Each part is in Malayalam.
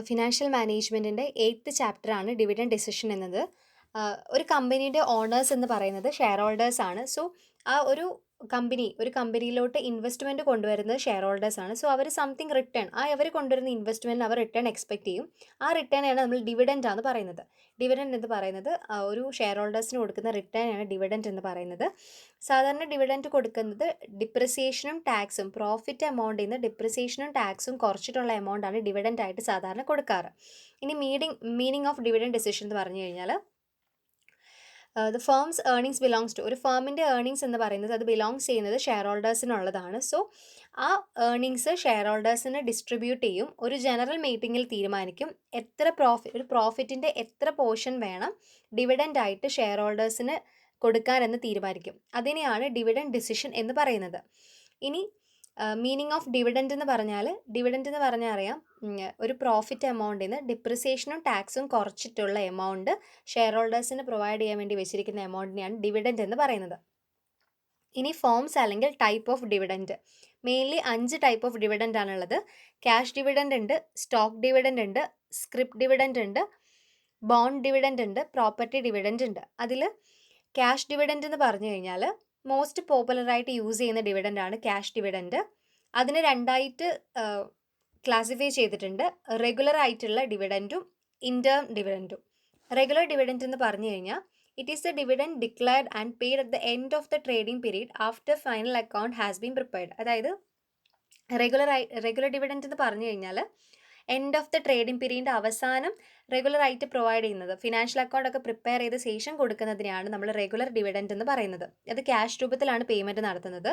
ഫിനാൻഷ്യൽ മാനേജ്മെൻറ്റിൻ്റെ 8th ചാപ്റ്ററാണ് ഡിവിഡൻഡ് ഡിസിഷൻ എന്നത്. ഒരു കമ്പനിയുടെ ഓണേഴ്സ് എന്ന് പറയുന്നത് ഷെയർ ഹോൾഡേഴ്സ് ആണ്. സോ ആ ഒരു കമ്പനിയിലോട്ട് ഇൻവെസ്റ്റ്മെൻറ്റ് കൊണ്ടുവരുന്നത് ഷെയർ ഹോൾഡേഴ്സ് ആണ്. സോ അവർ സംതിങ് റിട്ടേൺ, അവർ കൊണ്ടുവരുന്ന ഇൻവെസ്റ്റ്മെൻറ്റിന് അവർ റിട്ടേൺ എക്സ്പെക്ട് ചെയ്യും. ആ റിട്ടേണാണ് നമ്മൾ ഡിവിഡൻഡ് എന്ന് പറയുന്നത്. ഡിവിഡൻഡ് എന്ന് പറയുന്നത് ഒരു ഷെയർ ഹോൾഡേഴ്സിന് കൊടുക്കുന്ന റിട്ടേണാണ് ഡിവിഡൻഡ് എന്ന് പറയുന്നത്. സാധാരണ ഡിവിഡൻഡ് കൊടുക്കുന്നത് ഡിപ്രിസിയേഷനും ടാക്സും, പ്രോഫിറ്റ് എമൗണ്ടിൽ നിന്ന് ഡിപ്രിസിയേഷനും ടാക്സും കുറച്ചിട്ടുള്ള എമൗണ്ടാണ് ഡിവിഡൻഡ് ആയിട്ട് സാധാരണ കൊടുക്കാറ്. ഇനി മീനിങ് ഓഫ് ഡിവിഡൻഡ് ഡിസിഷൻ എന്ന് പറഞ്ഞു കഴിഞ്ഞാൽ, the firm's earnings belongs to, ഒരു ഫേമിൻ്റെ ഏർണിങ്സ് എന്ന് പറയുന്നത് അത് ബിലോങ്സ് ചെയ്യുന്നത് ഷെയർ ഹോൾഡേഴ്സിനുള്ളതാണ്. സോ ആ ഏർണിങ്സ് ഷെയർ ഹോൾഡേഴ്സിന് ഡിസ്ട്രിബ്യൂട്ട് ചെയ്യും. ഒരു ജനറൽ മീറ്റിങ്ങിൽ തീരുമാനിക്കും ഒരു പ്രോഫിറ്റിൻ്റെ എത്ര പോർഷൻ വേണം ഡിവിഡൻഡ് ആയിട്ട് ഷെയർ ഹോൾഡേഴ്സിന് കൊടുക്കാനെന്ന് തീരുമാനിക്കും. അതിനെയാണ് ഡിവിഡൻഡ് ഡിസിഷൻ എന്ന് പറയുന്നത്. ഇനി മീനിങ് ഓഫ് ഡിവിഡൻഡ് എന്ന് പറഞ്ഞാൽ അറിയാം, ഒരു പ്രോഫിറ്റ് എമൗണ്ടിൽ നിന്ന് ഡിപ്രിസിയേഷനും ടാക്സും കുറച്ചിട്ടുള്ള എമൗണ്ട് ഷെയർ ഹോൾഡേഴ്സിന് പ്രൊവൈഡ് ചെയ്യാൻ വേണ്ടി വെച്ചിരിക്കുന്ന എമൗണ്ടിനെയാണ് ഡിവിഡൻഡ് എന്ന് പറയുന്നത്. ഇനി ഫോംസ് അല്ലെങ്കിൽ type of dividend, mainly 5 type of dividend ആണുള്ളത്. ക്യാഷ് ഡിവിഡൻഡ് ഉണ്ട്, സ്റ്റോക്ക് ഡിവിഡൻഡ് ഉണ്ട്, സ്ക്രിപ്റ്റ് ഡിവിഡൻഡ് ഉണ്ട്, ബോണ്ട് ഡിവിഡൻഡ് ഉണ്ട്, പ്രോപ്പർട്ടി ഡിവിഡൻഡ് ഉണ്ട്. അതിൽ ക്യാഷ് ഡിവിഡൻഡ് എന്ന് പറഞ്ഞു കഴിഞ്ഞാൽ മോസ്റ്റ് പോപ്പുലറായിട്ട് യൂസ് ചെയ്യുന്ന ഡിവിഡൻഡ് ആണ് ക്യാഷ് ഡിവിഡൻഡ്. അതിന് രണ്ടായിട്ട് ക്ലാസിഫൈ ചെയ്തിട്ടുണ്ട്: റെഗുലർ ആയിട്ടുള്ള ഡിവിഡൻറ്റും ഇൻറ്റേം ഡിവിഡൻറ്റും. റെഗുലർ ഡിവിഡൻറ്റ് എന്ന് പറഞ്ഞു കഴിഞ്ഞാൽ it is the dividend declared and paid at the end of the trading period after final account has been prepared. അതായത് റെഗുലർ ഡിവിഡൻറ്റ് എന്ന് പറഞ്ഞു കഴിഞ്ഞാൽ എൻഡ് ഓഫ് ദ ട്രേഡിംഗ് പീരീഡിൻ്റെ അവസാനം റെഗുലർ ആയിട്ട് പ്രൊവൈഡ് ചെയ്യുന്നത്, ഫിനാൻഷ്യൽ അക്കൗണ്ട് ഒക്കെ പ്രിപ്പയർ ചെയ്ത ശേഷം കൊടുക്കുന്നതിനെയാണ് നമ്മൾ റെഗുലർ ഡിവിഡൻറ്റ് എന്ന് പറയുന്നത്. അത് ക്യാഷ് രൂപത്തിലാണ് പേയ്മെൻറ്റ് നടത്തുന്നത്.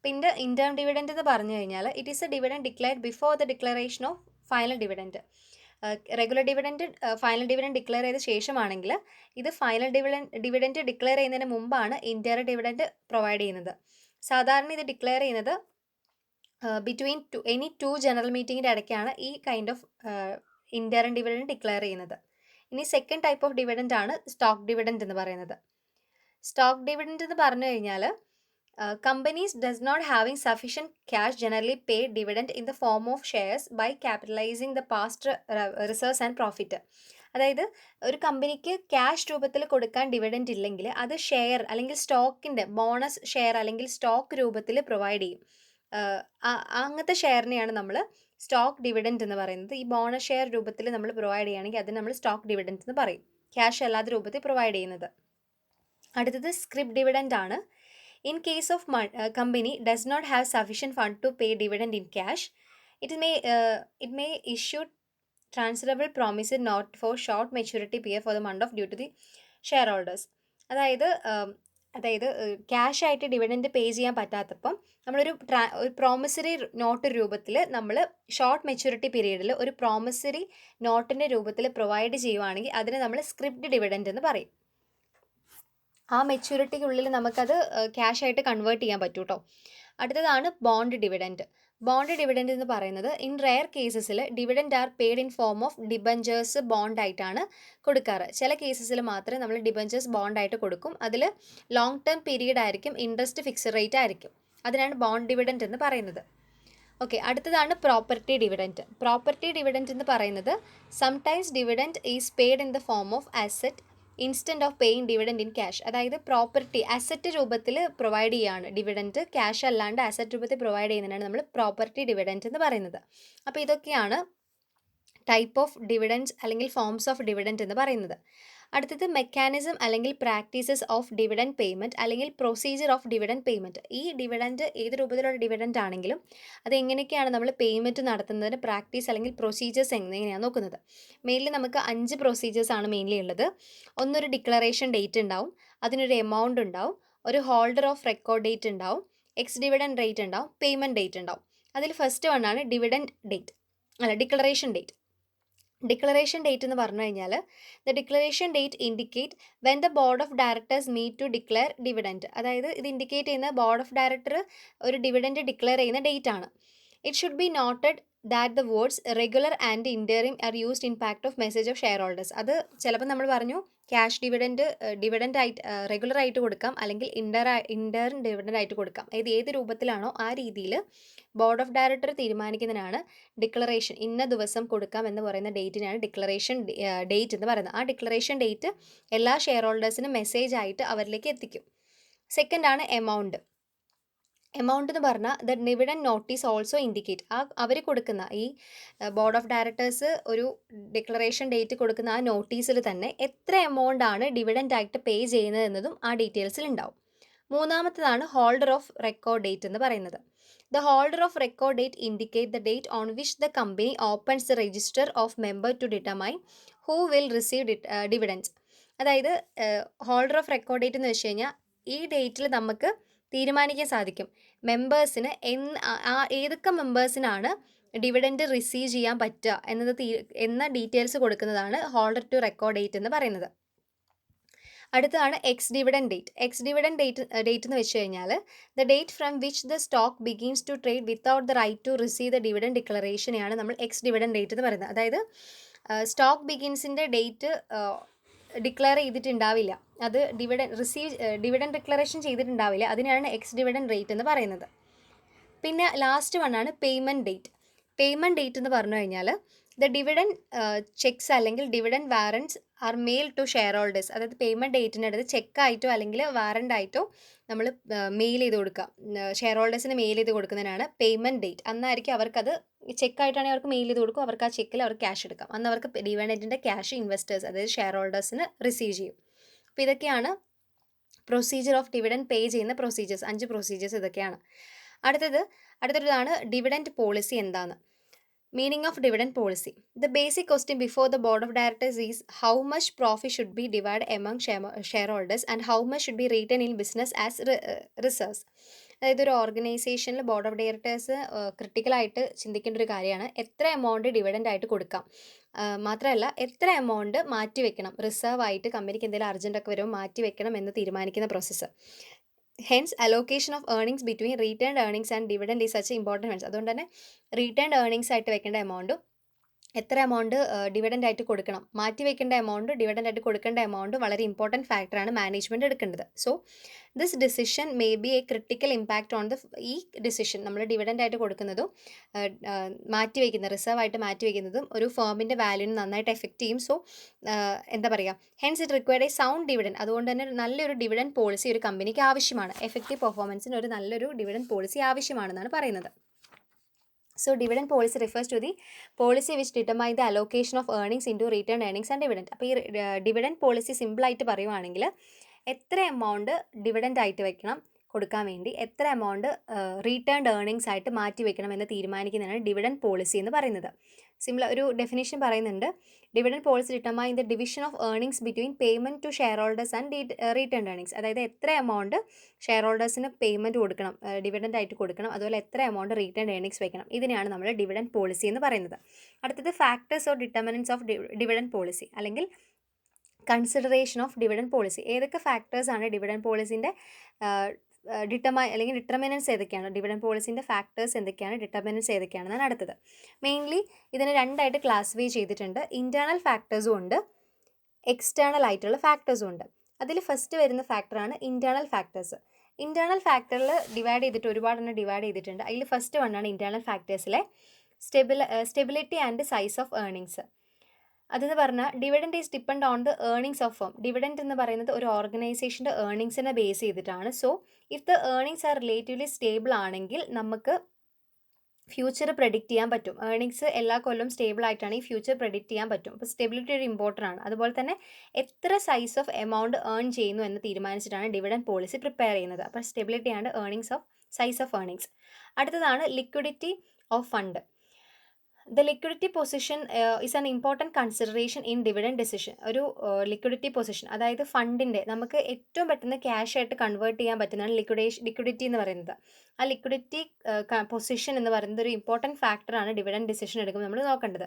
പിന്നെ ഇൻറ്റേം ഡിവിഡൻറ്റ് എന്ന് പറഞ്ഞു കഴിഞ്ഞാൽ it is A dividend declared before the declaration of final dividend. Regular dividend final dividend declare ചെയ്ത ശേഷമാണെങ്കിൽ, ഇത് ഫൈനൽ ഡിവിഡൻറ്റ് ഡിക്ലെയർ ചെയ്യുന്നതിന് മുമ്പാണ് ഇൻറ്റേം ഡിവിഡൻറ്റ് പ്രൊവൈഡ് ചെയ്യുന്നത്. സാധാരണ ഇത് ഡിക്ലെയർ ചെയ്യുന്നത് ബിറ്റ്വീൻ എനി 2 ജനറൽ മീറ്റിങ്ങിൻ്റെ ഇടയ്ക്കാണ് ഈ കൈൻഡ് ഓഫ് ഇൻറ്റേം ഡിവിഡൻറ്റ് ഡിക്ലെയർ ചെയ്യുന്നത്. ഇനി സെക്കൻഡ് ടൈപ്പ് ഓഫ് ഡിവിഡൻറ്റ് ആണ് സ്റ്റോക്ക് ഡിവിഡൻറ്റ് എന്ന് പറയുന്നത്. സ്റ്റോക്ക് ഡിവിഡൻറ്റ് എന്ന് പറഞ്ഞു കഴിഞ്ഞാൽ companies does not having sufficient cash generally pay dividend in the form of shares by capitalizing the past reserves and profit. അതായത് ഒരു കമ്പനിക്ക് ക്യാഷ് രൂപത്തിൽ കൊടുക്കാൻ ഡിവിഡൻറ്റ് ഇല്ലെങ്കിൽ അത് ഷെയർ അല്ലെങ്കിൽ സ്റ്റോക്കിൻ്റെ ബോണസ് ഷെയർ അല്ലെങ്കിൽ സ്റ്റോക്ക് രൂപത്തിൽ പ്രൊവൈഡ് ചെയ്യും. അങ്ങനത്തെ ഷെയറിനെയാണ് നമ്മൾ സ്റ്റോക്ക് ഡിവിഡൻറ്റ് എന്ന് പറയുന്നത്. ഈ ബോണസ് ഷെയർ രൂപത്തിൽ നമ്മൾ പ്രൊവൈഡ് ചെയ്യുകയാണെങ്കിൽ അതിന് നമ്മൾ സ്റ്റോക്ക് ഡിവിഡൻറ്റ് എന്ന് പറയും, ക്യാഷ് അല്ലാത്ത രൂപത്തിൽ പ്രൊവൈഡ് ചെയ്യുന്നത്. അടുത്തത് സ്ക്രിപ്റ്റ് ഡിവിഡൻറ്റ് ആണ്. In case of company does not have sufficient fund to pay dividend in cash, it may issue transferable promissory note for short maturity period for the month of due to the shareholders. അതായത് ക്യാഷ് ആയിട്ട് ഡിവിഡൻറ്റ് പേ ചെയ്യാൻ പറ്റാത്തപ്പം നമ്മളൊരു പ്രോമിസറി നോട്ട് രൂപത്തിൽ നമ്മൾ ഷോർട്ട് മെച്യൂരിറ്റി പീരീഡിൽ ഒരു പ്രോമിസറി നോട്ടിൻ്റെ രൂപത്തിൽ പ്രൊവൈഡ് ചെയ്യുവാണെങ്കിൽ അതിനെ നമ്മൾ സ്ക്രിപ്റ്റ് ഡിവിഡൻറ്റ് എന്ന് പറയും. ആ മെച്യൂരിറ്റിക്കുള്ളിൽ നമുക്കത് ക്യാഷ് ആയിട്ട് കൺവേർട്ട് ചെയ്യാൻ പറ്റും കേട്ടോ. അടുത്തതാണ് ബോണ്ട് ഡിവിഡൻറ്റ്. ബോണ്ട് ഡിവിഡൻറ്റ് എന്ന് പറയുന്നത് ഇൻ റെയർ കേസസിൽ dividend are paid in form of debentures bond ആയിട്ടാണ് കൊടുക്കാറ്. ചില കേസസിൽ മാത്രമേ നമ്മൾ ഡിബഞ്ചേഴ്സ് ബോണ്ട് ആയിട്ട് കൊടുക്കും. അതിൽ ലോങ് ടേം പീരീഡ് ആയിരിക്കും, ഇൻട്രസ്റ്റ് ഫിക്സ്ഡ് റേറ്റ് ആയിരിക്കും. അതിനാണ് ബോണ്ട് ഡിവിഡൻറ്റ് എന്ന് പറയുന്നത്. ഓക്കെ, അടുത്തതാണ് പ്രോപ്പർട്ടി ഡിവിഡൻറ്റ്. പ്രോപ്പർട്ടി ഡിവിഡൻറ്റ് എന്ന് പറയുന്നത് sometimes dividend is paid in the form of asset instant of paying dividend in cash. അതായത് പ്രോപ്പർട്ടി അസറ്റ് രൂപത്തിൽ പ്രൊവൈഡ് ചെയ്യുകയാണ് ഡിവിഡൻറ്റ്, ക്യാഷ് അല്ലാണ്ട് അസറ്റ് രൂപത്തിൽ പ്രൊവൈഡ് ചെയ്യുന്നതിനാണ് നമ്മൾ പ്രോപ്പർട്ടി ഡിവിഡൻറ്റ് എന്ന് പറയുന്നത്. അപ്പോൾ ഇതൊക്കെയാണ് ടൈപ്പ് ഓഫ് ഡിവിഡൻറ്റ്സ് അല്ലെങ്കിൽ ഫോംസ് ഓഫ് ഡിവിഡൻറ്റ് എന്ന് പറയുന്നത്. അടുത്തത് മെക്കാനിസം അല്ലെങ്കിൽ പ്രാക്ടീസസ് ഓഫ് ഡിവിഡൻറ്റ് പേയ്മെൻറ്റ് അല്ലെങ്കിൽ പ്രൊസീജിയർ ഓഫ് ഡിവിഡൻറ്റ് പേയ്മെൻറ്റ്. ഈ ഡിവിഡൻറ്റ് ഏത് രൂപത്തിലുള്ള ഡിവിഡൻറ്റ് ആണെങ്കിലും അത് എങ്ങനെയൊക്കെയാണ് നമ്മൾ പേയ്മെൻറ്റ് നടത്തുന്നതിന് പ്രാക്ടീസ് അല്ലെങ്കിൽ പ്രൊസീജിയേഴ്സ് എങ്ങനെയാണ് നോക്കുന്നത്. മെയിൻലി നമുക്ക് 5 പ്രൊസീജിയേഴ്സ് ആണ് മെയിൻലി ഉള്ളത്. ഒന്നൊരു ഡിക്ലറേഷൻ ഡേറ്റ് ഉണ്ടാവും, അതിനൊരു എമൗണ്ട് ഉണ്ടാവും, ഒരു ഹോൾഡർ ഓഫ് റെക്കോർഡ് ഡേറ്റ് ഉണ്ടാവും, എക്സ് ഡിവിഡൻറ്റ് റേറ്റ് ഉണ്ടാവും, പേയ്മെൻറ്റ് ഡേറ്റ് ഉണ്ടാവും. അതിൽ ഫസ്റ്റ് വണ്ണാണ് ഡിക്ലറേഷൻ ഡേറ്റ്. ഡിക്ലറേഷൻ ഡേറ്റ് എന്ന് പറഞ്ഞു കഴിഞ്ഞാൽ the declaration date indicate when the board of directors meet to declare dividend. അതായത് ഇത് ഇൻഡിക്കേറ്റ് ചെയ്യുന്ന ബോർഡ് ഓഫ് ഡയറക്ടർ ഒരു ഡിവിഡൻറ്റ് ഡിക്ലെയർ ചെയ്യുന്ന ഡേറ്റ് ആണ്. It should be noted that the words regular and interim are used in pact of message of share holders. അത് ചിലപ്പോൾ നമ്മൾ പറഞ്ഞു ക്യാഷ് ഡിവിഡൻഡ് ആയിട്ട് റെഗുലർ ആയിട്ട് കൊടുക്കാം, അല്ലെങ്കിൽ ഇൻറ്റേർൻ ഡിവിഡൻഡ് ആയിട്ട് കൊടുക്കാം. ഏത് രൂപത്തിലാണോ ആ രീതിയിൽ ബോർഡ് ഓഫ് ഡയറക്ടർ തീരുമാനിക്കുന്നതിനാണ് ഡിക്ലറേഷൻ. ഇന്ന ദിവസം കൊടുക്കാം എന്ന് പറയുന്ന ഡേറ്റിനാണ് ഡിക്ലറേഷൻ ഡേറ്റ് എന്ന് പറയുന്നത്. ആ ഡിക്ലറേഷൻ ഡേറ്റ് എല്ലാ ഷെയർ ഹോൾഡേഴ്സിനും മെസ്സേജ് ആയിട്ട് അവരിലേക്ക് എത്തിക്കും. സെക്കൻഡ് ആണ് എമൗണ്ട്. എമൗണ്ട് എന്ന് പറഞ്ഞാൽ the dividend notice also indicate, അവർ കൊടുക്കുന്ന ഈ ബോർഡ് ഓഫ് ഡയറക്ടേഴ്സ് ഒരു ഡിക്ലറേഷൻ ഡേറ്റ് കൊടുക്കുന്ന ആ നോട്ടീസിൽ തന്നെ എത്ര എമൗണ്ട് ആണ് ഡിവിഡൻഡ് ആയിട്ട് പേ ചെയ്യുന്നത് എന്നതും ആ ഡീറ്റെയിൽസിൽ ഉണ്ടാവും. മൂന്നാമത്തതാണ് ഹോൾഡർ ഓഫ് റെക്കോർഡ് ഡേറ്റ് എന്ന് പറയുന്നത്. The holder of record date indicate the date on which the company opens the register of member to determine who will receive dividends. അതായത് ഹോൾഡർ ഓഫ് റെക്കോർഡ് ഡേറ്റ് എന്ന് വെച്ച് കഴിഞ്ഞാൽ ഈ ഡേറ്റിൽ നമുക്ക് തീരുമാനിക്കാൻ സാധിക്കും മെമ്പേഴ്സിന് ഏതൊക്കെ മെമ്പേഴ്സിനാണ് ഡിവിഡൻഡ് റിസീവ് ചെയ്യാൻ പറ്റുക എന്ന ഡീറ്റെയിൽസ് കൊടുക്കുന്നതാണ് ഹോൾഡർ ടു റെക്കോർഡ് ഡേറ്റ് എന്ന് പറയുന്നത്. അടുത്തതാണ് ex dividend date. Ex dividend date എന്ന് വെച്ച് കഴിഞ്ഞാൽ the date from which the stock begins to trade without the right to receive the dividend ഡിക്ലറേഷനെയാണ് നമ്മൾ എക്സ് ഡിവിഡൻഡ് ഡേറ്റ് എന്ന് പറയുന്നത്. അതായത് സ്റ്റോക്ക് ബിഗിൻസിൻ്റെ ഡേറ്റ് ഡിക്ലെയർ ചെയ്തിട്ടുണ്ടാവില്ല, അത് ഡിവിഡൻഡ് ഡിക്ലറേഷൻ ചെയ്തിട്ടുണ്ടാവില്ല, അതിനാണ് എക്സ് ഡിവിഡൻഡ് റേറ്റ് എന്ന് പറയുന്നത്. പിന്നെ ലാസ്റ്റ് വണ്ണാണ് പേയ്മെൻറ്റ് ഡേറ്റ്. പേയ്മെൻറ്റ് ഡേറ്റ് എന്ന് പറഞ്ഞു കഴിഞ്ഞാൽ ദ ഡിവിഡൻഡ് ചെക്സ് അല്ലെങ്കിൽ dividend warrants are mail to share holders. അതായത് പേയ്മെൻറ്റ് ഡേറ്റിൻ്റെ അടുത്ത് ചെക്കായിട്ടോ അല്ലെങ്കിൽ വാറൻ്റ് ആയിട്ടോ നമ്മൾ മെയിൽ ചെയ്ത് കൊടുക്കുക, ഷെയർ ഹോൾഡേഴ്സിന് മെയിൽ ചെയ്ത് കൊടുക്കുന്നതിനാണ് പേയ്മെൻറ്റ് ഡേറ്റ്. അന്നായിരിക്കും അവർക്കത് ചെക്കായിട്ടാണെങ്കിൽ അവർക്ക് മെയിൽ ചെയ്ത് കൊടുക്കും, അവർക്ക് ആ ചെക്കിൽ അവർക്ക് ക്യാഷ് എടുക്കാം. അന്ന് അവർക്ക് ഡിവിഡൻറ്റിൻ്റെ ക്യാഷ് ഇൻവെസ്റ്റേഴ്സ് അതായത് ഷെയർ ഹോൾഡേഴ്സിന് റിസീവ് ചെയ്യും. അപ്പോൾ ഇതൊക്കെയാണ് പ്രൊസീജിയർ ഓഫ് ഡിവിഡൻഡ് പേ ചെയ്യുന്ന പ്രൊസീജിയേഴ്സ്. 5 പ്രൊസീജിയേഴ്സ് ഇതൊക്കെയാണ്. അടുത്തതാണ് ഡിവിഡൻഡ് പോളിസി എന്താണ്. Meaning of dividend policy. The basic question before the board of directors is how much profit should be divided among shareholders and how much should be retained in business as reserves. അതായത് ഒരു ഓർഗനൈസേഷനിൽ ബോർഡ് ഓഫ് ഡയറക്ടേഴ്സ് ക്രിട്ടിക്കലായിട്ട് ചിന്തിക്കേണ്ട ഒരു കാര്യമാണ് എത്ര എമൗണ്ട് ഡിവിഡൻഡ് ആയിട്ട് കൊടുക്കാം, മാത്രമല്ല എത്ര എമൗണ്ട് മാറ്റി വെക്കണം, റിസർവ് ആയിട്ട് കമ്പനിക്ക് എന്തെങ്കിലും അർജൻറ്റൊക്കെ വരുമ്പോൾ മാറ്റി വെക്കണം എന്ന് തീരുമാനിക്കുന്ന process. Hence allocation of earnings between retained earnings and dividend is such important funds. അതുകൊണ്ട് തന്നെ റീറ്റേൺഡ് ഏർണിങ്സ് ആയിട്ട് വെക്കേണ്ട എമൗണ്ടും എത്ര എമൗണ്ട് ഡിവിഡൻഡ് ആയിട്ട് കൊടുക്കണം, മാറ്റി വെക്കേണ്ട എമൗണ്ട് ഡിവിഡൻഡ് ആയിട്ട് കൊടുക്കേണ്ട എമൗണ്ട് വളരെ ഇമ്പോർട്ടൻറ്റ് ഫാക്ടറാണ് മാനേജ്മെൻറ്റ് എടുക്കേണ്ടത്. So this decision may be A critical impact on ഈ ഡിസിഷൻ നമ്മൾ ഡിവിഡൻഡ് ആയിട്ട് കൊടുക്കുന്നതും റിസർവ് ആയിട്ട് മാറ്റി വയ്ക്കുന്നതും ഒരു ഫേമിൻ്റെ വാല്യൂവിന് നന്നായിട്ട് എഫക്റ്റ് ചെയ്യും. സോ എന്താ പറയുക, hence it required A sound dividend. അതുകൊണ്ട് തന്നെ നല്ലൊരു ഡിവിഡൻഡ് പോളിസി ഒരു കമ്പനിക്ക് ആവശ്യമാണ്. എഫക്റ്റീവ് പെർഫോമൻസിന് ഒരു നല്ലൊരു ഡിവിഡൻഡ് പോളിസി ആവശ്യമാണെന്നാണ് പറയുന്നത്. So dividend policy refers to the policy which determine the allocation of earnings into retained earnings and dividend. അപ്പോൾ ഈ ഡിവിഡൻഡ് പോളിസി സിമ്പിളായിട്ട് പറയുവാണെങ്കിൽ എത്ര എമൗണ്ട് ഡിവിഡൻഡ് ആയിട്ട് വെക്കണം കൊടുക്കാൻ വേണ്ടി, എത്ര എമൗണ്ട് റീറ്റേൺഡ് ഏർണിങ്സ് ആയിട്ട് മാറ്റി വെക്കണം എന്ന് തീരുമാനിക്കുന്നതാണ് ഡിവിഡൻഡ് പോളിസി എന്ന് പറയുന്നത്. ഒരു ഡെഫിനേഷൻ പറയുന്നുണ്ട്. Dividend policy determine the division of earnings between payment to share holders and retained earnings. അതായത് എത്ര എമൗണ്ട് ഷെയർ ഹോൾഡേഴ്സിന് പേയ്മെൻറ്റ് കൊടുക്കണം, ഡിവിഡൻഡ് ആയിട്ട് കൊടുക്കണം, അതുപോലെ എത്ര എമൗണ്ട് റീറ്റേൺഡ് ഏർണിങ്സ് വെക്കണം. ഇതിനെയാണ് നമ്മൾ ഡിവിഡൻഡ് പോളിസി എന്ന് പറയുന്നത്. അടുത്തത് factors or determinants of dividend policy അല്ലെങ്കിൽ കൺസിഡറേഷൻ ഓഫ് ഡിവിഡൻഡ് പോളിസി. ഏതൊക്കെ ഫാക്ടേഴ്സാണ് ഡിവിഡൻഡ് പോളിസിൻ്റെ ഡിറ്റർമിനൻസ് ഏതൊക്കെയാണ്, ഡിവിഡൻഡ് പോളിസിൻ്റെ ഫാക്ടേഴ്സ് എന്തൊക്കെയാണ്, ഡിറ്റർമിനൻസ് ഏതൊക്കെയാണെന്നാണ് അടുത്തത്. മെയിൻലി ഇതിനെ രണ്ടായിട്ട് ക്ലാസിഫൈ ചെയ്തിട്ടുണ്ട്. ഇൻറ്റേർണൽ ഫാക്ടേഴ്സും ഉണ്ട്, എക്സ്റ്റേണൽ ആയിട്ടുള്ള ഫാക്ടേഴ്സും ഉണ്ട്. അതിൽ ഫസ്റ്റ് വരുന്ന ഫാക്ടറാണ് ഇൻറ്റേർണൽ ഫാക്ടേഴ്സ്. ഇൻറ്റേർണൽ ഫാക്ടറിൽ ഒരുപാടെണ്ണം ഡിവൈഡ് ചെയ്തിട്ടുണ്ട്. അതിൽ ഫസ്റ്റ് വണ്ണാണ് ഇൻറ്റേർണൽ ഫാക്ടേഴ്സിലെ stability and size of earnings. അതെന്ന് പറഞ്ഞാൽ dividend is depend on the earnings of firm. Dividend എന്ന് പറയുന്നത് ഒരു ഓർഗനൈസേഷൻ്റെ ഏർണിങ്സിനെ ബേസ് ചെയ്തിട്ടാണ്. So if the earnings are relatively stable ആണെങ്കിൽ നമുക്ക് ഫ്യൂച്ചർ പ്രെഡിക്റ്റ് ചെയ്യാൻ പറ്റും. ഏർണിങ്സ് എല്ലാ കൊല്ലവും സ്റ്റേബിൾ ആയിട്ടാണ് ഈ ഫ്യൂച്ചർ പ്രെഡിക്റ്റ് ചെയ്യാൻ പറ്റും. അപ്പോൾ സ്റ്റെബിലിറ്റി ഒരു ഇമ്പോർട്ടൻ്റ് ആണ്. അതുപോലെ തന്നെ എത്ര സൈസ് ഓഫ് എമൗണ്ട് ഏൺ ചെയ്യുന്നു എന്ന് തീരുമാനിച്ചിട്ടാണ് ഡിവിഡൻഡ് പോളിസി പ്രിപ്പയർ ചെയ്യുന്നത്. അപ്പോൾ സ്റ്റെബിലിറ്റി ആണ് സൈസ് ഓഫ് ഏർണിങ്സ്. അടുത്തതാണ് liquidity of fund. The liquidity position is an important consideration in dividend decision. ഒരു ലിക്വിഡിറ്റി പൊസിഷൻ, അതായത് ഫണ്ടിൻ്റെ നമുക്ക് ഏറ്റവും പെട്ടെന്ന് ക്യാഷ് ആയിട്ട് കൺവേർട്ട് ചെയ്യാൻ പറ്റുന്നതാണ് ലിക്വിഡിറ്റി എന്ന് പറയുന്നത്. ആ ലിക്വിഡിറ്റി പൊസിഷൻ എന്ന് പറയുന്നത് ഒരു ഇമ്പോർട്ടൻറ്റ് ഫാക്ടറാണ് ഡിവിഡൻഡ് ഡിസിഷൻ എടുക്കുമ്പോൾ നമ്മൾ നോക്കേണ്ടത്.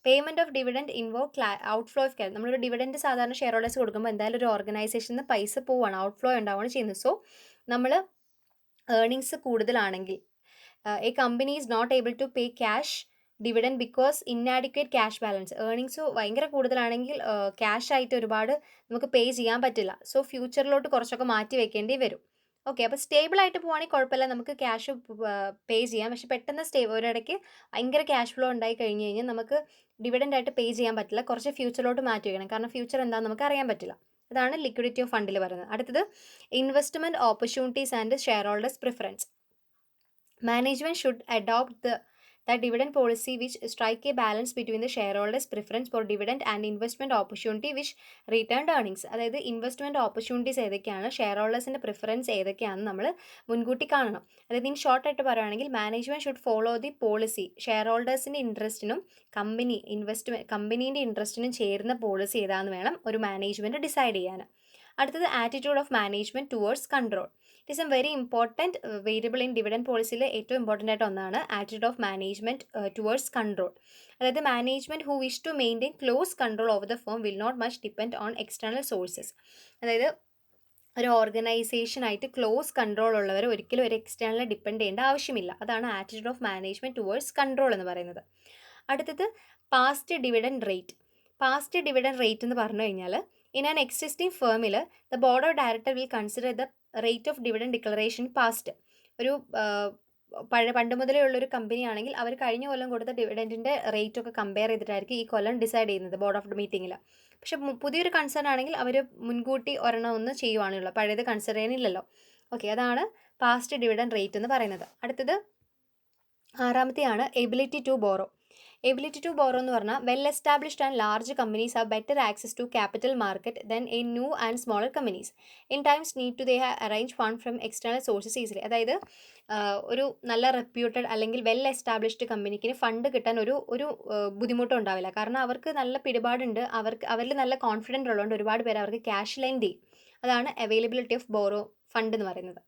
Payment of dividend involve outflow of cash. നമ്മളൊരു ഡിവിഡൻഡ് സാധാരണ ഷെയർ ഹോൾഡേഴ്സ് കൊടുക്കുമ്പോൾ എന്തായാലും ഒരു ഓർഗനൈസേഷനിൽ നിന്ന് പൈസ പോവുകയാണ്, ഔട്ട്ഫ്ലോ ഉണ്ടാവുകയാണ് ചെയ്യുന്നത്. സോ നമ്മൾ ഏർണിങ്സ് കൂടുതലാണെങ്കിൽ a company is not able to pay cash dividend because inadequate cash balance, earnings ഭയങ്കര കൂടുതലാണെങ്കിൽ ക്യാഷ് ആയിട്ട് ഒരുപാട് നമുക്ക് പേ ചെയ്യാൻ പറ്റില്ല. സോ ഫ്യൂച്ചറിലോട്ട് കുറച്ചൊക്കെ മാറ്റി വെക്കേണ്ടി വരും. ഓക്കെ, അപ്പോൾ സ്റ്റേബിൾ ആയിട്ട് പോവുകയാണെങ്കിൽ കുഴപ്പമില്ല, നമുക്ക് ക്യാഷ് പേ ചെയ്യാം. പക്ഷെ പെട്ടെന്ന് ഒരിടയ്ക്ക് ഭയങ്കര ക്യാഷ് ഫ്ലോ ഉണ്ടായി കഴിഞ്ഞ് കഴിഞ്ഞാൽ നമുക്ക് ഡിവിഡൻഡ് ആയിട്ട് പേ ചെയ്യാൻ പറ്റില്ല. കുറച്ച് ഫ്യൂച്ചറിലോട്ട് മാറ്റി വെക്കണം, കാരണം ഫ്യൂച്ചർ എന്താണെന്ന് നമുക്ക് അറിയാൻ പറ്റില്ല. അതാണ് ലിക്വിഡിറ്റി ഓഫ് ഫണ്ടിൽ പറയുന്നത്. അടുത്തത് investment opportunities and share holders preference. Management should adopt the dividend policy which strike a balance between the shareholders' preference for dividend and investment opportunity which returned earnings. അതായത് ഇൻവെസ്റ്റ്മെൻറ്റ് ഓപ്പർച്യൂണിറ്റീസ് ഏതൊക്കെയാണ്, ഷെയർ ഹോൾഡേഴ്സിൻ്റെ പ്രിഫറൻസ് ഏതൊക്കെയാണെന്ന് നമ്മൾ മുൻകൂട്ടി കാണണം. അതായത് ഇൻ ഷോർട്ടായിട്ട് പറയുകയാണെങ്കിൽ management should follow the policy, share ഹോൾഡേഴ്സിൻ്റെ ഇൻട്രസ്റ്റിനും കമ്പനീൻ്റെ ഇൻട്രസ്റ്റിനും ചേരുന്ന പോളിസി ഏതാണെന്ന് വേണം ഒരു മാനേജ്മെൻറ്റ് ഡിസൈഡ് ചെയ്യാൻ. അടുത്തത് attitude of management towards control. It is a very important variable in dividend പോളിസിയിൽ ഏറ്റവും ഇമ്പോർട്ടൻ്റ് ആയിട്ട് ഒന്നാണ് attitude of management towards control. അതായത് management who wish to maintain close control over the firm will not much depend on external sources. അതായത് ഒരു ഓർഗനൈസേഷനായിട്ട് ക്ലോസ് കൺട്രോൾ ഉള്ളവർ ഒരിക്കലും ഒരു എക്സ്റ്റേണലിൽ ഡിപ്പെൻഡ് ചെയ്യേണ്ട ആവശ്യമില്ല. അതാണ് attitude of management towards control എന്ന് പറയുന്നത്. അടുത്തത് past dividend rate. Past dividend rate എന്ന് പറഞ്ഞു കഴിഞ്ഞാൽ ഇൻ ആൻ എക്സിസ്റ്റിംഗ് ഫേമിൽ the board of director will consider the rate of dividend declaration past. ഒരു പണ്ട് മുതലേ ഉള്ളൊരു കമ്പനി ആണെങ്കിൽ അവർ കഴിഞ്ഞ കൊല്ലം കൊടുത്ത ഡിവിഡൻറ്റിൻ്റെ റേറ്റ് ഒക്കെ കമ്പയർ ചെയ്തിട്ടായിരിക്കും ഈ കൊല്ലം ഡിസൈഡ് ചെയ്യുന്നത് ബോർഡ് ഓഫ് മീറ്റിങ്ങിൽ. പക്ഷെ പുതിയൊരു കൺസേൺ ആണെങ്കിൽ അവർ മുൻകൂട്ടി ഒരെണ്ണം ഒന്ന് ചെയ്യുവാണുള്ളത്, പഴയത് കൺസിഡർ ചെയ്യാനില്ലല്ലോ. ഓക്കെ, അതാണ് പാസ്റ്റ് ഡിവിഡൻഡ് റേറ്റ് എന്ന് പറയുന്നത്. അടുത്തത് ആറാമത്തെയാണ് ability to borrow. Ability to borrow എന്ന് പറഞ്ഞാൽ well established and large companies have better access to capital market than a new and smaller companies. In times need to they arrange fund from external sources easily. അതായത് ഒരു നല്ല റെപ്യൂട്ടഡ് അല്ലെങ്കിൽ വെൽ എസ്റ്റാബ്ലിഷ്ഡ് കമ്പനിക്ക് ഫണ്ട് കിട്ടാൻ ഒരു ബുദ്ധിമുട്ടും ഉണ്ടാവില്ല, കാരണം അവർക്ക് നല്ല പിടിപാടുണ്ട്, അവരിൽ നല്ല കോൺഫിഡൻറ്റ് ഉള്ളതുകൊണ്ട് ഒരുപാട് പേര് അവർക്ക് ക്യാഷ് ലെൻഡ് ചെയ്യും. അതാണ് അവൈലബിലിറ്റി ഓഫ് ബോറോ ഫണ്ട് എന്ന് പറയുന്നത്.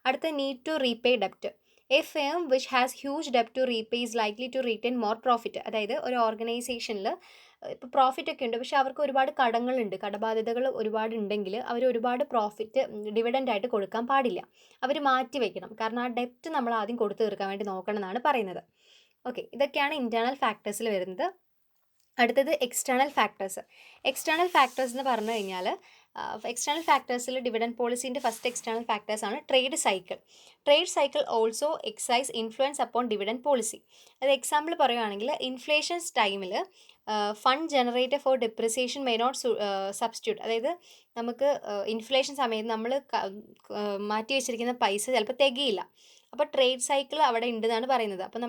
അടുത്ത നീഡ് ടു റീപേ ഡെപ്റ്റ്. A firm which has huge ഡെപ്റ്റ് to repay is likely to retain more profit. അതായത് ഒരു ഓർഗനൈസേഷനിൽ ഇപ്പോൾ പ്രോഫിറ്റ് ഒക്കെ ഉണ്ട്, പക്ഷേ അവർക്ക് ഒരുപാട് കടങ്ങളുണ്ട്, കടബാധ്യതകൾ ഒരുപാട് ഉണ്ടെങ്കിൽ അവർ ഒരുപാട് പ്രോഫിറ്റ് ഡിവിഡൻ്റ് ആയിട്ട് കൊടുക്കാൻ പാടില്ല, അവർ മാറ്റി വെക്കണം. കാരണം ആ ഡെപ്റ്റ് നമ്മൾ ആദ്യം കൊടുത്തു തീർക്കാൻ വേണ്ടി നോക്കണം എന്നാണ് പറയുന്നത്. ഓക്കെ, ഇതൊക്കെയാണ് ഇൻറ്റേർണൽ ഫാക്ടേഴ്സിൽ വരുന്നത്. അടുത്തത് എക്സ്റ്റേണൽ ഫാക്ടേഴ്സ്. എക്സ്റ്റേണൽ ഫാക്ടേഴ്സ് എന്ന് പറഞ്ഞു കഴിഞ്ഞാൽ എക്സ്റ്റേണൽ ഫാക്ടേഴ്സിൽ ഡിവിഡൻഡ് പോളിസീൻ്റെ ഫസ്റ്റ് എക്സ്റ്റേണൽ ഫാക്ടേഴ്സാണ് trade cycle. Trade cycle also exercise influence upon dividend policy. അത് എക്സാമ്പിൾ പറയുകയാണെങ്കിൽ ഇൻഫ്ലേഷൻസ് ടൈമിൽ fund generated for depreciation may not substitute. അതായത് നമുക്ക് ഇൻഫ്ലേഷൻ സമയത്ത് നമ്മൾ മാറ്റി വെച്ചിരിക്കുന്ന പൈസ ചിലപ്പോൾ തികയില്ല, അപ്പോൾ ട്രേഡ് സൈക്കിൾ അവിടെ ഉണ്ടെന്നാണ് പറയുന്നത്. അപ്പോൾ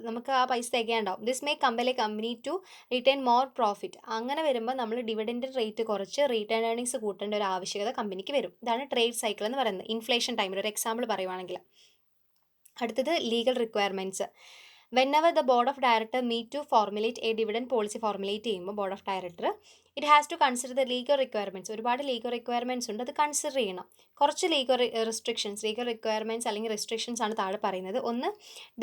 നമുക്ക് ആ പൈസ തികയാണ്ടാവും. This may compel a company to return more profit. അങ്ങനെ വരുമ്പോൾ നമ്മൾ ഡിവിഡൻഡ് റേറ്റ് കുറച്ച് റീറ്റേൺ ഏർണിങ്സ് കൂട്ടേണ്ട ഒരു ആവശ്യകത കമ്പനിക്ക് വരും. ഇതാണ് ട്രേഡ് സൈക്കിൾ എന്ന് പറയുന്നത് ഇൻഫ്ലേഷൻ ടൈമിൽ ഒരു എക്സാമ്പിൾ പറയുവാണെങ്കിൽ. അടുത്തത് legal requirements. Whenever the board of director meet to formulate a dividend policy formulate ചെയ്യുമ്പോൾ board of director it has to consider the legal requirements. ഒരുപാട് ലീഗൽ റിക്വയർമെൻറ്റ്സ് ഉണ്ട്, അത് കൺസിഡർ ചെയ്യണം. കുറച്ച് ലീഗൽ റിക്വയർമെൻറ്റ്സ് അല്ലെങ്കിൽ റെസ്ട്രിക്ഷൻസ് ആണ് താഴെ പറയുന്നത്. ഒന്ന്,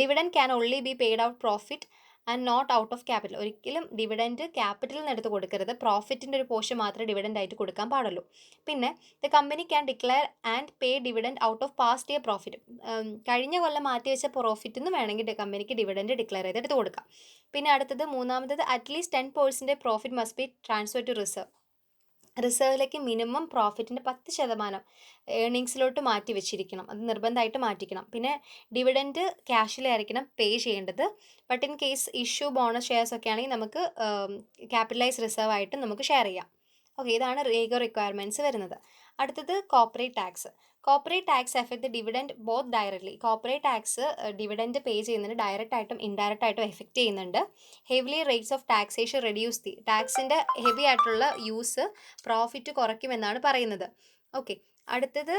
dividend can only be paid out profit and not out of capital. ഒരിക്കലും ഡിവിഡൻഡ് ക്യാപിറ്റലിൽ നിന്ന് എടുത്ത് കൊടുക്കരുത്, പ്രോഫിറ്റിൻ്റെ ഒരു പോർഷൻ മാത്രമേ ഡിവിഡൻഡ് ആയിട്ട് കൊടുക്കാൻ പാടുള്ളൂ. പിന്നെ the company can declare and pay dividend out of past year profit. കഴിഞ്ഞ കൊല്ലം മാറ്റി വെച്ച പ്രോഫിറ്റ് എന്ന് വേണമെങ്കിൽ കമ്പനിക്ക് ഡിവിഡൻഡ് ഡിക്ലെയർ ചെയ്ത് എടുത്ത് കൊടുക്കാം. പിന്നെ അടുത്തത് മൂന്നാമത്തത് at least 10% profit must be transfer to reserve. റിസർവിലേക്ക് മിനിമം പ്രോഫിറ്റിൻ്റെ 10% ഏർണിങ്സിലോട്ട് മാറ്റി വെച്ചിരിക്കണം, അത് നിർബന്ധമായിട്ട് മാറ്റിക്കണം. പിന്നെ ഡിവിഡൻഡ് ക്യാഷിലായിരിക്കണം പേ ചെയ്യേണ്ടത്. But in case issue bonus shares ഒക്കെ ആണെങ്കിൽ നമുക്ക് ക്യാപിറ്റലൈസ് റിസർവ് ആയിട്ട് നമുക്ക് ഷെയർ ചെയ്യാം. ഓക്കെ, ഇതാണ് ലീഗൽ റിക്വയർമെൻറ്റ്സ് വരുന്നത്. അടുത്തത് corporate tax. Corporate tax effect the dividend both directly. Corporate tax dividend pay ചെയ്യുന്നതിന് ഡയറക്റ്റ് ആയിട്ടും ഇൻഡയറക്റ്റ് ആയിട്ടും എഫക്റ്റ് ചെയ്യുന്നുണ്ട്. Heavily rates of taxation reduce the. ടാക്സിൻ്റെ ഹെവി ആയിട്ടുള്ള യൂസ് പ്രോഫിറ്റ് കുറയ്ക്കുമെന്നാണ് പറയുന്നത്. ഓക്കെ, അടുത്തത്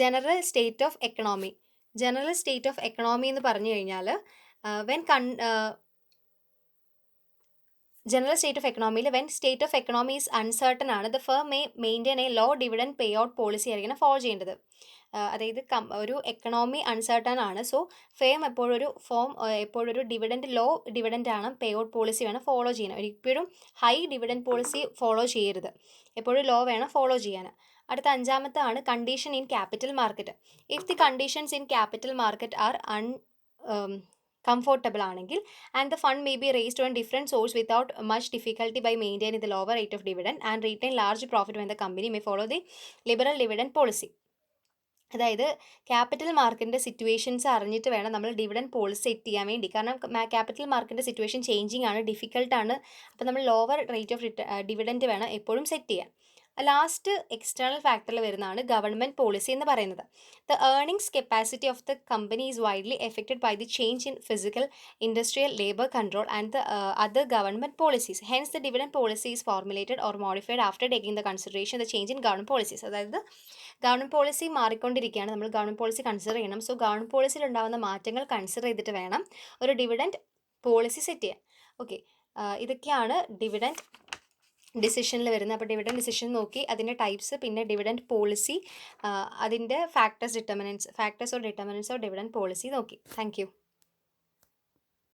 general state of economy. General state of economy എന്ന് പറഞ്ഞു കഴിഞ്ഞാൽ ജനറൽ സ്റ്റേറ്റ് ഓഫ് എക്കണോമിയിൽ when state of economy is uncertain ആണ് the firm may maintain a low dividend pay out policy ആയിരിക്കണം ഫോളോ ചെയ്യേണ്ടത്. അതായത് ഒരു എക്കണോമി അൺസർട്ടൺ ആണ്, സോ ഫേം എപ്പോഴൊരു ലോ ഡിവിഡൻഡ് ആണ് പേ ഔട്ട് പോളിസി വേണം ഫോളോ ചെയ്യാൻ. ഒരിക്കലും ഹൈ ഡിവിഡൻഡ് പോളിസി ഫോളോ ചെയ്യരുത്, എപ്പോഴും ലോ വേണം ഫോളോ ചെയ്യാൻ. അടുത്ത അഞ്ചാമത്താണ് condition in capital market. If the conditions in capital market are comfortable ആണെങ്കിൽ and the fund may be raised on different source without much difficulty by maintaining the lower rate of dividend and retain large profit when the company may follow the liberal dividend policy. അതായത് ക്യാപിറ്റൽ മാർക്കറ്റിൻ്റെ സിറ്റുവേഷൻസ് അറിഞ്ഞിട്ട് വേണം നമ്മൾ ഡിവിഡൻഡ് പോളിസി സെറ്റ് ചെയ്യാൻ വേണ്ടി. കാരണം ക്യാപിറ്റൽ മാർക്കറ്റിൻ്റെ സിറ്റുവേഷൻ ചേഞ്ചിങ് ആണ്, ഡിഫിക്കൽട്ടാണ്. അപ്പോൾ നമ്മൾ ലോവർ റേറ്റ് ഓഫ് ഡിവിഡൻഡ് വേണം എപ്പോഴും സെറ്റ് ചെയ്യാൻ. ലാസ്റ്റ് എക്സ്റ്റേണൽ ഫാക്ടറിൽ വരുന്നതാണ് ഗവൺമെൻറ് പോളിസി എന്ന് പറയുന്നത്. The earnings capacity of the company is widely affected by the change in physical, industrial, labour control and the other government policies. Hence the dividend policy is formulated or modified after taking the consideration the change in government policies. അതായത് ഗവൺമെൻറ് പോളിസി മാറിക്കൊണ്ടിരിക്കുകയാണ്, നമ്മൾ ഗവൺമെൻറ് പോളിസി കൺസിഡർ ചെയ്യണം. സോ ഗവൺമെൻറ് പോളിസിയിൽ ഉണ്ടാകുന്ന മാറ്റങ്ങൾ കൺസിഡർ ചെയ്തിട്ട് വേണം ഒരു ഡിവിഡൻഡ് പോളിസി സെറ്റ് ചെയ്യാൻ. ഓക്കെ, ഇതൊക്കെയാണ് ഡിവിഡൻഡ് ഡിസിഷനിൽ വരുന്നത്. അപ്പോൾ ഡിവിഡൻഡ് ഡിസിഷൻ നോക്കി അതിൻ്റെ ടൈപ്സ്, പിന്നെ ഡിവിഡൻഡ് പോളിസി, അതിൻ്റെ factors or determinants of dividend policy നോക്കി. Thank U.